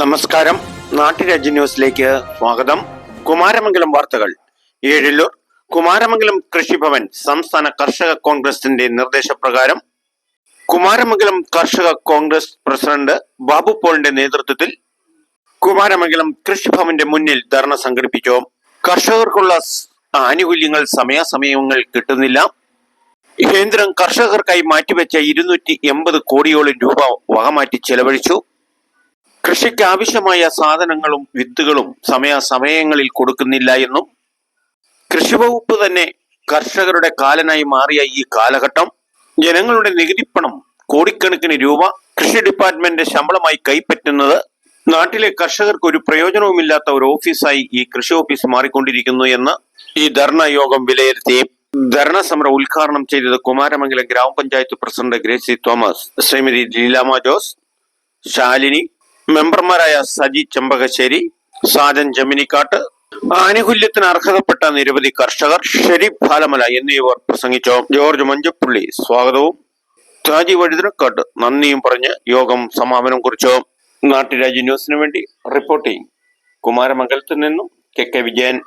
നമസ്കാരം. നാട്ടുരാജ്യ ന്യൂസിലേക്ക് സ്വാഗതം. കുമാരമംഗലം വാർത്തകൾ. ഏഴല്ലൂർ കുമാരമംഗലം കൃഷിഭവൻ സംസ്ഥാന കർഷക കോൺഗ്രസിന്റെ നിർദ്ദേശപ്രകാരം കുമാരമംഗലം കർഷക കോൺഗ്രസ് പ്രസിഡന്റ് ബാബു പോളിന്റെ നേതൃത്വത്തിൽ കുമാരമംഗലം കൃഷിഭവന്റെ മുന്നിൽ ധർണ സംഘടിപ്പിച്ചു. കർഷകർക്കുള്ള ആനുകൂല്യങ്ങൾ സമയാസമയങ്ങൾ കിട്ടുന്നില്ല. കേന്ദ്രം കർഷകർക്കായി മാറ്റിവെച്ച 280 കോടിയോളം രൂപ വകമാറ്റി ചെലവഴിച്ചു. കൃഷിക്ക് ആവശ്യമായ സാധനങ്ങളും വിത്തുകളും സമയാസമയങ്ങളിൽ കൊടുക്കുന്നില്ല എന്നും കൃഷിവകുപ്പ് തന്നെ കർഷകരുടെ കാലനായി മാറിയ ഈ കാലഘട്ടം ജനങ്ങളുടെ നികുതിപ്പണം കോടിക്കണക്കിന് രൂപ കൃഷി ഡിപ്പാർട്ട്മെന്റ് ശമ്പളമായി കൈപ്പറ്റുന്നത് നാട്ടിലെ കർഷകർക്ക് ഒരു പ്രയോജനവുമില്ലാത്ത ഒരു ഓഫീസായി ഈ കൃഷി ഓഫീസ് മാറിക്കൊണ്ടിരിക്കുന്നു എന്ന് ഈ ധർണ യോഗം വിലയിരുത്തി. ധർണ സമരം ഉദ്ഘാടനം ചെയ്തത് കുമാരമംഗലം ഗ്രാമപഞ്ചായത്ത് പ്രസിഡന്റ് ഗ്രേസി തോമസ്, ശ്രീമതി ലീലാമ ജോസ്, ശാലിനി, മെമ്പർമാരായ സജി ചെമ്പകശ്ശേരി, സാജൻ ജമിനിക്കാട്ട്, ആനുകൂല്യത്തിന് അർഹതപ്പെട്ട നിരവധി കർഷകർ, ഷെരീഫ് ഫാലമല എന്നിവർ പ്രസംഗിച്ചു. ജോർജ് മഞ്ചപ്പള്ളി സ്വാഗതവും താജി വഴുതിനക്കാട്ട് നന്ദിയും പറഞ്ഞ് യോഗം സമാപനം കുറിച്ചു. നാട്ടുരാജ്യ ന്യൂസിനു വേണ്ടി റിപ്പോർട്ടിംഗ് കുമാരമംഗലത്ത് നിന്നും കെ വിജയൻ.